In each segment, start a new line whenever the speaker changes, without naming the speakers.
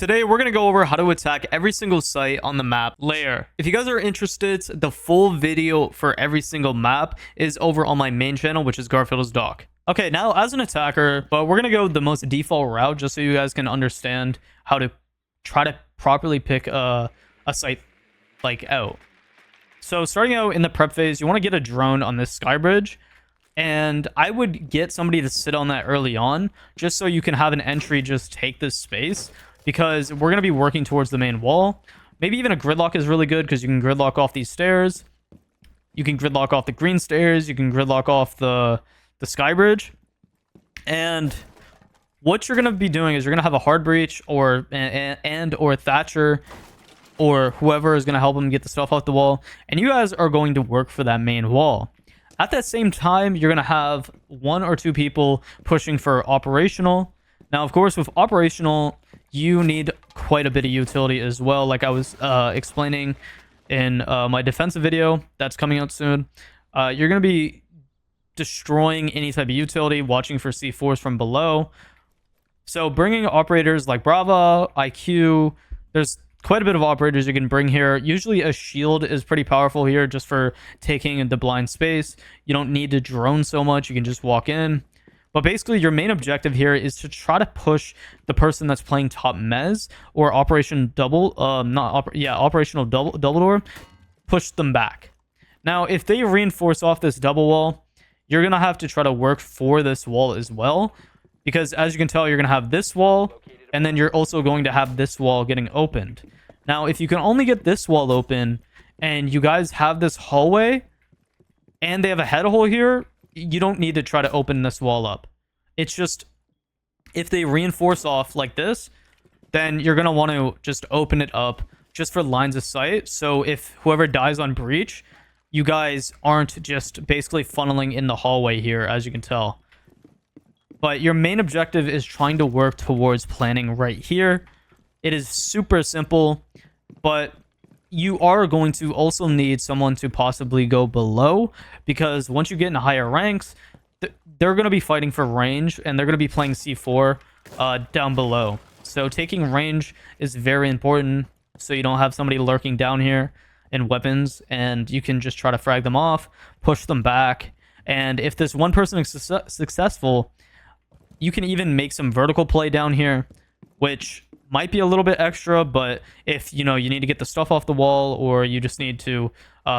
Today, we're going to go over how to attack every single site on the map LAIR. If you guys are interested, the full video for every single map is over on my main channel, which is Garfield's Dock. Okay, now as an attacker, but we're going to go the most default route just so you guys can understand how to try to properly pick a site like out. So starting out in the prep phase, you want to get a drone on this sky bridge. And I would get somebody to sit on that early on just so you can have an entry just take this space, because we're going to be working towards the main wall. Maybe even a gridlock is really good because you can gridlock off these stairs. You can gridlock off the green stairs. You can gridlock off the sky bridge. And what you're going to be doing is you're going to have a hard breach or a Thatcher or whoever is going to help them get the stuff off the wall. And you guys are going to work for that main wall. At that same time, you're going to have one or two people pushing for operational. Now, of course, with operational, you need quite a bit of utility as well, like I was explaining in my defensive video that's coming out soon. You're going to be destroying any type of utility, watching for C4s from below. So bringing operators like Brava, IQ, there's quite a bit of operators you can bring here. Usually a shield is pretty powerful here just for taking the blind space. You don't need to drone so much. You can just walk in. But basically your main objective here is to try to push the person that's playing top mez or operational double door, push them back. Now, if they reinforce off this double wall, you're going to have to try to work for this wall as well, because as you can tell, you're going to have this wall, and then you're also going to have this wall getting opened. Now, if you can only get this wall open, and you guys have this hallway, and they have a head hole here, you don't need to try to open this wall up. It's just, if they reinforce off like this, then you're going to want to just open it up just for lines of sight. So if whoever dies on breach, you guys aren't just basically funneling in the hallway here, as you can tell. But your main objective is trying to work towards planning right here. It is super simple, but you are going to also need someone to possibly go below, because once you get into higher ranks, they're going to be fighting for range, and they're going to be playing C4 down below. So taking range is very important, so you don't have somebody lurking down here in weapons, and you can just try to frag them off, push them back. And if this one person is successful, you can even make some vertical play down here, which might be a little bit extra, but if you need to get the stuff off the wall, or you just need to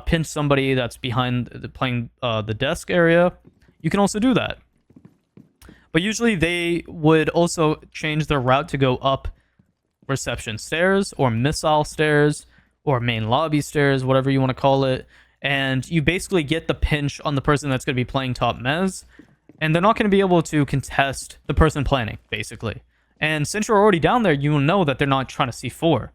pinch somebody that's behind playing the desk area, you can also do that. But usually they would also change their route to go up reception stairs or missile stairs or main lobby stairs, whatever you want to call it. And you basically get the pinch on the person that's going to be playing top mez, and they're not going to be able to contest the person planning, basically. And since you're already down there, you will know that they're not trying to C4.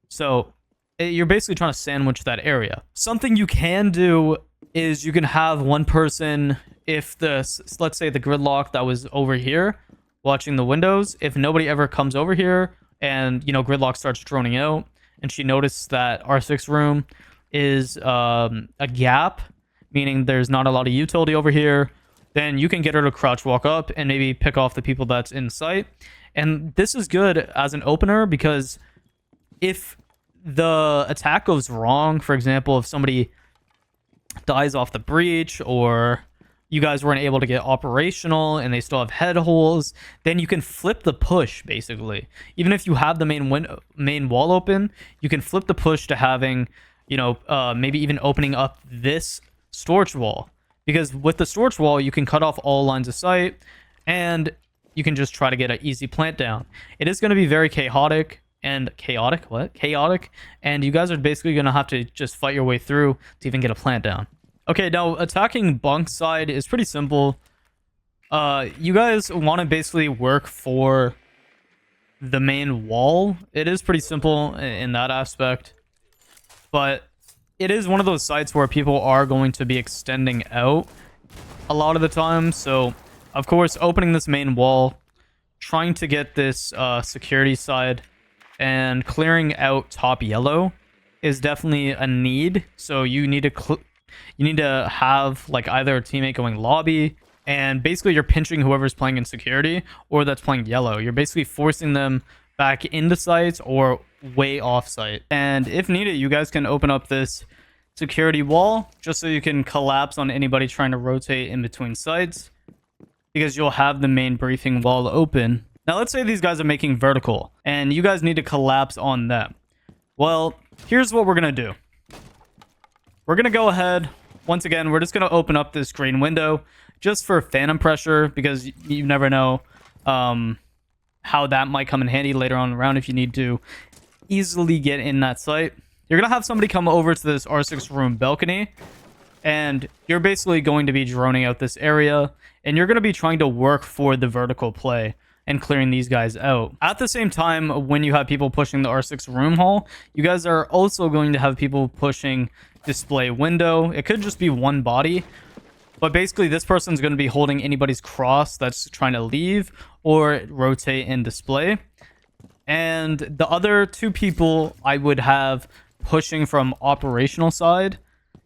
So you're basically trying to sandwich that area. Something you can do is you can have one person, if let's say the gridlock that was over here watching the windows, if nobody ever comes over here and gridlock starts droning out, and she notices that R6 room is a gap, meaning there's not a lot of utility over here, then you can get her to crouch walk up and maybe pick off the people that's in sight. And this is good as an opener, because if the attack goes wrong, for example, if somebody dies off the breach, or you guys weren't able to get operational and they still have head holes, then you can flip the push, basically. Even if you have the main wall open, you can flip the push to having, maybe even opening up this storage wall. Because with the storage wall, you can cut off all lines of sight, and you can just try to get an easy plant down. It is going to be very chaotic, and and you guys are basically going to have to just fight your way through to even get a plant down. Okay, now attacking Bunk's side is pretty simple. You guys want to basically work for the main wall. It is pretty simple in that aspect, but it is one of those sites where people are going to be extending out a lot of the time. So, of course, opening this main wall, trying to get this security side, and clearing out top yellow is definitely a need. So you need to have like either a teammate going lobby, and basically you're pinching whoever's playing in security or that's playing yellow. You're basically forcing them back into sites or way off site. And if needed, you guys can open up this security wall just so you can collapse on anybody trying to rotate in between sites, because you'll have the main briefing wall open. Now, let's say these guys are making vertical and you guys need to collapse on them. Well, here's what we're going to do. We're going to go ahead. Once again, we're just going to open up this green window just for phantom pressure, because you never know how that might come in handy later on in the round if you need to easily get in that site. You're going to have somebody come over to this R6 room balcony, and you're basically going to be droning out this area, and you're going to be trying to work for the vertical play and clearing these guys out. At the same time, when you have people pushing the R6 room hall, you guys are also going to have people pushing display window. It could just be one body, but basically this person's going to be holding anybody's cross that's trying to leave or rotate in display. And the other two people I would have pushing from operational side,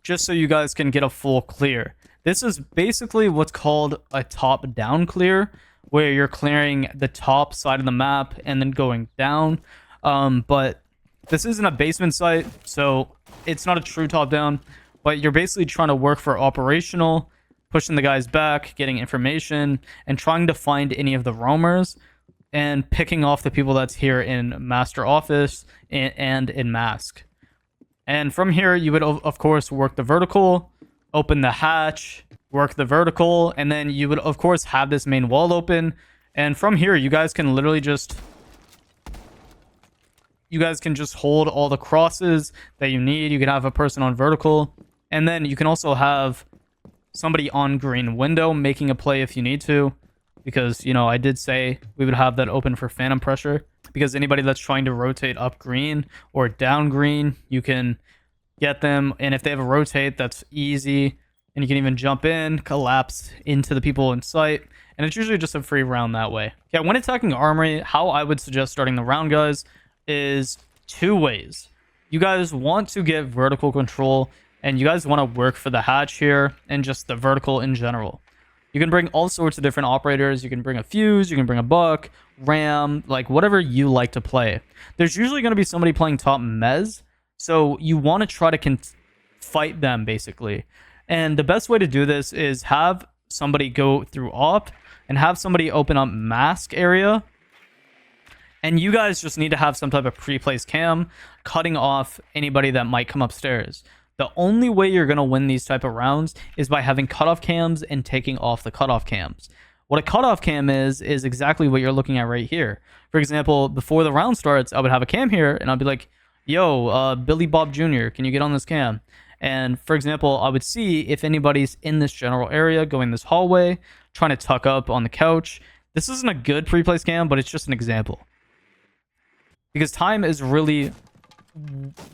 just so you guys can get a full clear. This is basically what's called a top-down clear, where you're clearing the top side of the map and then going down. But this isn't a basement site, so it's not a true top-down, but you're basically trying to work for operational, pushing the guys back, getting information, and trying to find any of the roamers, and picking off the people that's here in Master Office and in Mask. And from here, you would, of course, work the vertical, open the hatch, work the vertical, and then you would, of course, have this main wall open. And from here, you guys can literally just... You guys can just hold all the crosses that you need. You can have a person on vertical. And then you can also have somebody on green window making a play if you need to. Because, you know, I did say we would have that open for phantom pressure. Because anybody that's trying to rotate up green or down green, you can get them. And if they have a rotate, that's easy. And you can even jump in, collapse into the people in sight. And it's usually just a free round that way. Yeah, when attacking Armory, how I would suggest starting the round, guys, is two ways. You guys want to get vertical control, and you guys want to work for the hatch here and just the vertical in general. You can bring all sorts of different operators. You can bring a fuse, you can bring a buck, ram, like whatever you like to play. There's usually going to be somebody playing top mez, so you want to try to fight them basically. And the best way to do this is have somebody go through op and have somebody open up mask area. And you guys just need to have some type of pre-placed cam cutting off anybody that might come upstairs. The only way you're going to win these type of rounds is by having cutoff cams and taking off the cutoff cams. What a cutoff cam is exactly what you're looking at right here. For example, before the round starts, I would have a cam here and I'd be like, yo, Billy Bob Jr., can you get on this cam? And for example, I would see if anybody's in this general area going this hallway, trying to tuck up on the couch. This isn't a good pre-placed cam, but it's just an example. Because time is really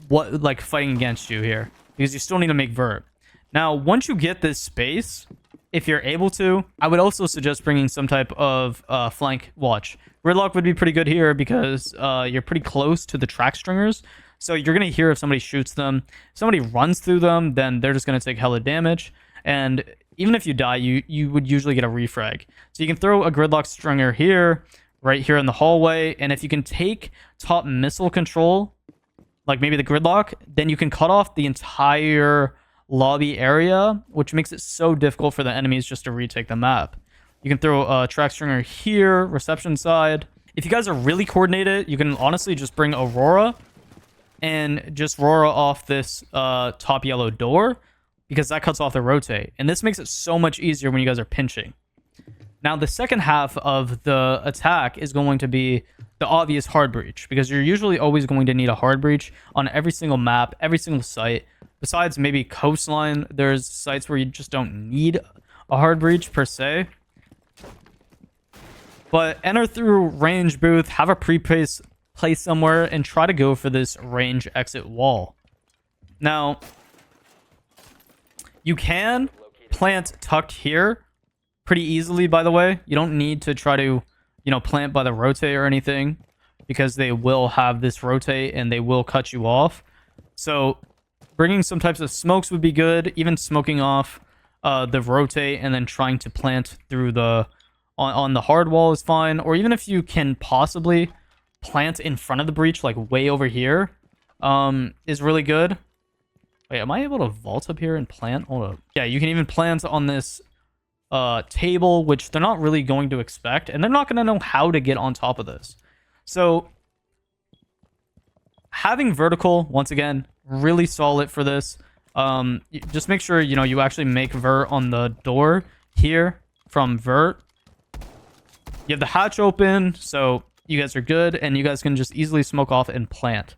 what like fighting against you here, because you still need to make vert. Now, once you get this space, if you're able to, I would also suggest bringing some type of flank watch. Gridlock would be pretty good here because you're pretty close to the track stringers. So you're going to hear if somebody shoots them. If somebody runs through them, then they're just going to take hella damage. And even if you die, you would usually get a refrag. So you can throw a gridlock stringer here, right here in the hallway. And if you can take top missile control, like maybe the gridlock, then you can cut off the entire lobby area, which makes it so difficult for the enemies just to retake the map. You can throw a track stringer here, reception side. If you guys are really coordinated, you can honestly just bring Aurora and just Aurora off this top yellow door, because that cuts off the rotate. And this makes it so much easier when you guys are pinching. Now, the second half of the attack is going to be the obvious hard breach, because you're usually always going to need a hard breach on every single map, every single site. Besides maybe coastline, there's sites where you just don't need a hard breach per se. But enter through range booth, have a pre-place somewhere, and try to go for this range exit wall. Now, you can plant tucked here pretty easily, by the way. You don't need to try to, you know, plant by the rotate or anything, because they will have this rotate and they will cut you off. So bringing some types of smokes would be good. Even smoking off the rotate and then trying to plant through the on the hard wall is fine. Or even if you can possibly plant in front of the breach, like way over here, is really good. Wait, am I able to vault up here and plant? Hold up. Yeah, you can even plant on this table, which they're not really going to expect, and they're not going to know how to get on top of this. So having vertical, once again, really solid for this. Just make sure, you know, you actually make vert on the door here from vert. You have the hatch open, so you guys are good, and you guys can just easily smoke off and plant.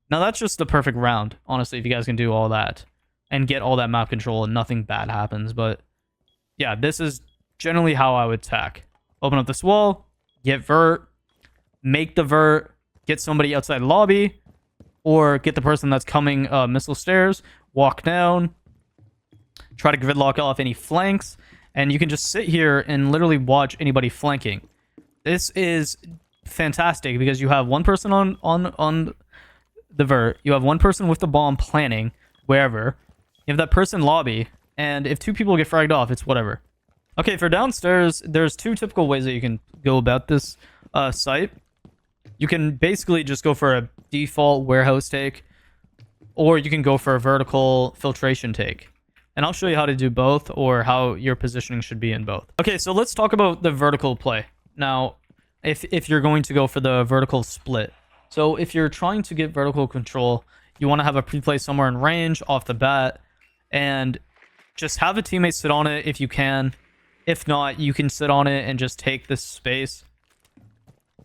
Now, that's just the perfect round, honestly, if you guys can do all that and get all that map control and nothing bad happens. But yeah, this is generally how I would tack. Open up this wall, get vert, make the vert, get somebody outside lobby, or get the person that's coming missile stairs, walk down, try to gridlock off any flanks, and you can just sit here and literally watch anybody flanking. This is fantastic because you have one person on the vert, you have one person with the bomb planning wherever, you have that person lobby, and if two people get fragged off, it's whatever. Okay, for downstairs, there's two typical ways that you can go about this site. You can basically just go for a default warehouse take, or you can go for a vertical filtration take. And I'll show you how to do both, or how your positioning should be in both. Okay, so let's talk about the vertical play. Now, if you're going to go for the vertical split. So if you're trying to get vertical control, you want to have a pre-play somewhere in range off the bat, and just have a teammate sit on it if you can. If not, you can sit on it and just take this space.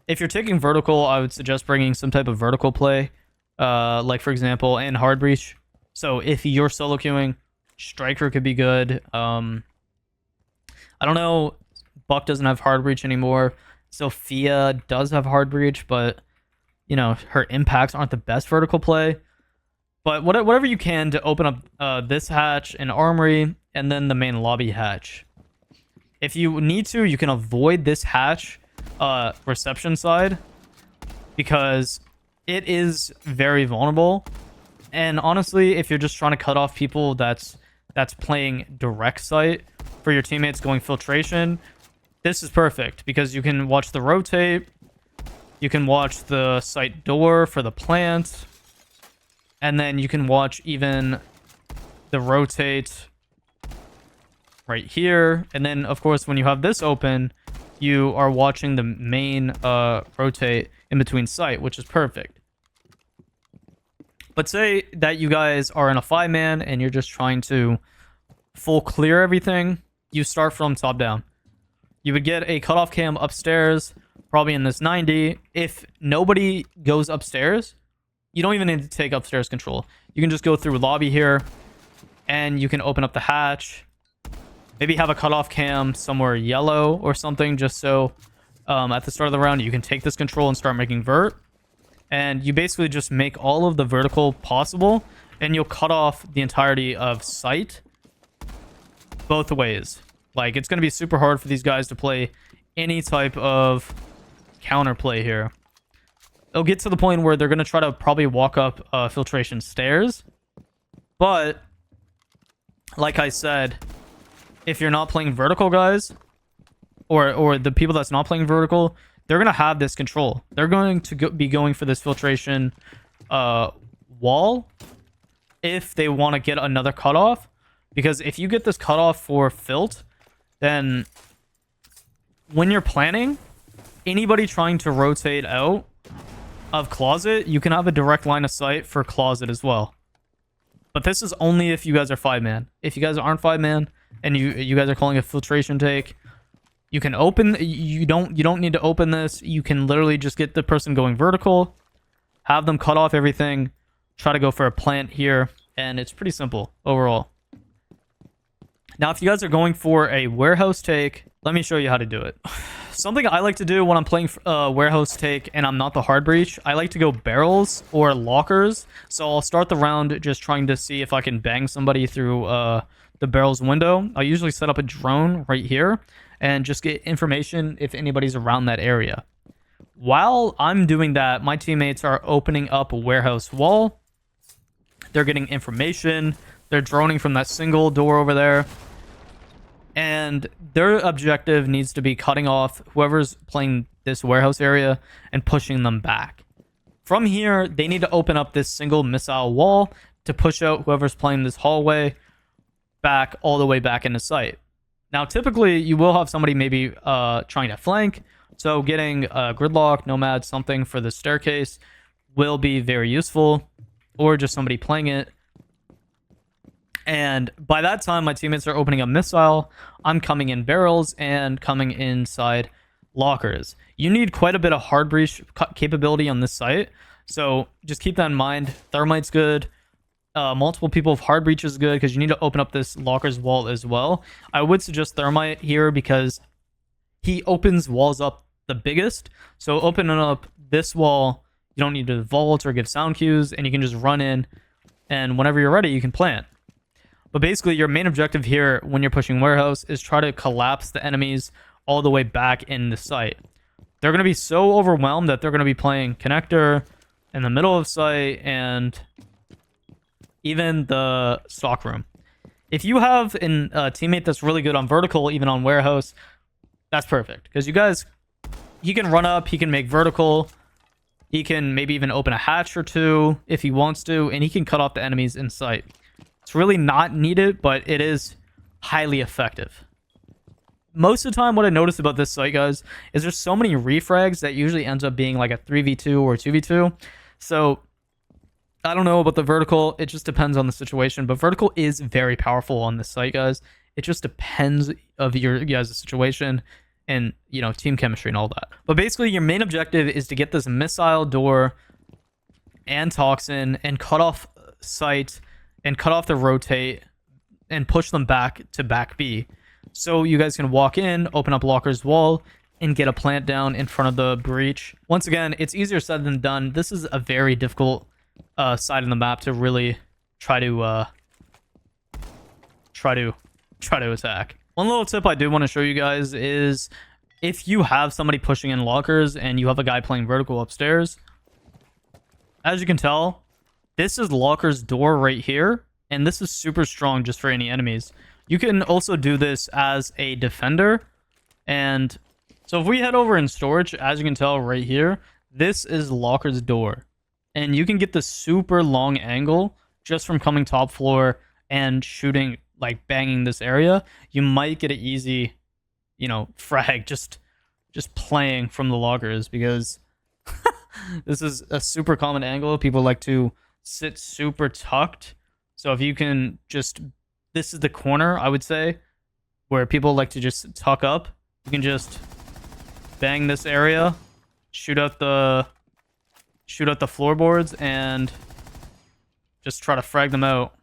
If you're taking vertical, I would suggest bringing some type of vertical play, like for example, in hard breach. So if you're solo queuing, striker could be good. I don't know, Buck doesn't have hard breach anymore. Sophia does have hard breach, but you know, her impacts aren't the best vertical play. But whatever you can to open up this hatch and Armory, and then the main lobby hatch. If you need to, you can avoid this hatch reception side, because it is very vulnerable. And honestly, if you're just trying to cut off people that's playing direct site for your teammates going filtration, this is perfect because you can watch the rotate, you can watch the site door for the plant, and then you can watch even the rotate right here. And then of course, when you have this open, you are watching the main rotate in between site, which is perfect. But say that you guys are in a 5-man and you're just trying to full clear everything, you start from top down. You would get a cutoff cam upstairs, probably in this 90. If nobody goes upstairs, you don't even need to take upstairs control. You can just go through lobby here, and you can open up the hatch. Maybe have a cutoff cam somewhere yellow or something, just so at the start of the round you can take this control and start making vert. And you basically just make all of the vertical possible, and you'll cut off the entirety of site both ways. Like, it's going to be super hard for these guys to play any type of counterplay here. It'll get to the point where they're going to try to probably walk up filtration stairs. But, like I said, if you're not playing vertical, guys, or the people that's not playing vertical, they're going to have this control. They're going to be going for this filtration wall if they want to get another cutoff. Because if you get this cutoff for filt, then when you're planning, anybody trying to rotate out of closet, you can have a direct line of sight for closet as well. But this is only if you guys are 5-man. If you guys aren't 5-man and you guys are calling a filtration take, you can open. You don't need to open this. You can literally just get the person going vertical, have them cut off everything, try to go for a plant here, and it's pretty simple overall. Now, if you guys are going for a warehouse take, let me show you how to do it. Something I like to do when I'm playing warehouse take and I'm not the hard breach, I like to go barrels or lockers. So I'll start the round just trying to see if I can bang somebody through the barrels window. I'll usually set up a drone right here and just get information if anybody's around that area. While I'm doing that, my teammates are opening up a warehouse wall. They're getting information. They're droning from that single door over there. And their objective needs to be cutting off whoever's playing this warehouse area and pushing them back. From here, they need to open up this single missile wall to push out whoever's playing this hallway back all the way back into sight. Now, typically, you will have somebody maybe trying to flank. So getting gridlock, nomad, something for the staircase will be very useful. Or just somebody playing it. And by that time, my teammates are opening a missile. I'm coming in barrels and coming inside lockers. You need quite a bit of hard breach capability on this site. So just keep that in mind. Thermite's good. Multiple people with hard breach is good because you need to open up this lockers wall as well. I would suggest thermite here because he opens walls up the biggest. So opening up this wall, you don't need to vault or give sound cues, and you can just run in, and whenever you're ready, you can plant. But basically, your main objective here when you're pushing warehouse is try to collapse the enemies all the way back in the site. They're going to be so overwhelmed that they're going to be playing connector in the middle of site and even the stock room. If you have a teammate that's really good on vertical, even on warehouse, that's perfect. Because you guys, he can run up, he can make vertical, he can maybe even open a hatch or two if he wants to, and he can cut off the enemies in sight. It's really not needed, but it is highly effective. Most of the time, what I noticed about this site, guys, is there's so many refrags that usually ends up being like a 3v2 or 2v2. So I don't know about the vertical. It just depends on the situation. But vertical is very powerful on this site, guys. It just depends of your guys' situation and, you know, team chemistry and all that. But basically, your main objective is to get this missile door and toxin and cut off sight and cut off the rotate and push them back to back B. So you guys can walk in, open up Locker's wall, and get a plant down in front of the breach. Once again, it's easier said than done. This is a very difficult side of the map to really try to attack. One little tip I do want to show you guys is if you have somebody pushing in lockers and you have a guy playing vertical upstairs, as you can tell, this is Locker's door right here, and this is super strong just for any enemies. You can also do this as a defender, and so if we head over in storage, as you can tell right here, this is Locker's door, and you can get the super long angle just from coming top floor and shooting, like banging this area. You might get an easy, you know, frag just playing from the lockers because this is a super common angle. People like to sit super tucked. So if you can just, this is the corner, I would say, where people like to just tuck up. You can just bang this area, shoot out the floorboards, and just try to frag them out.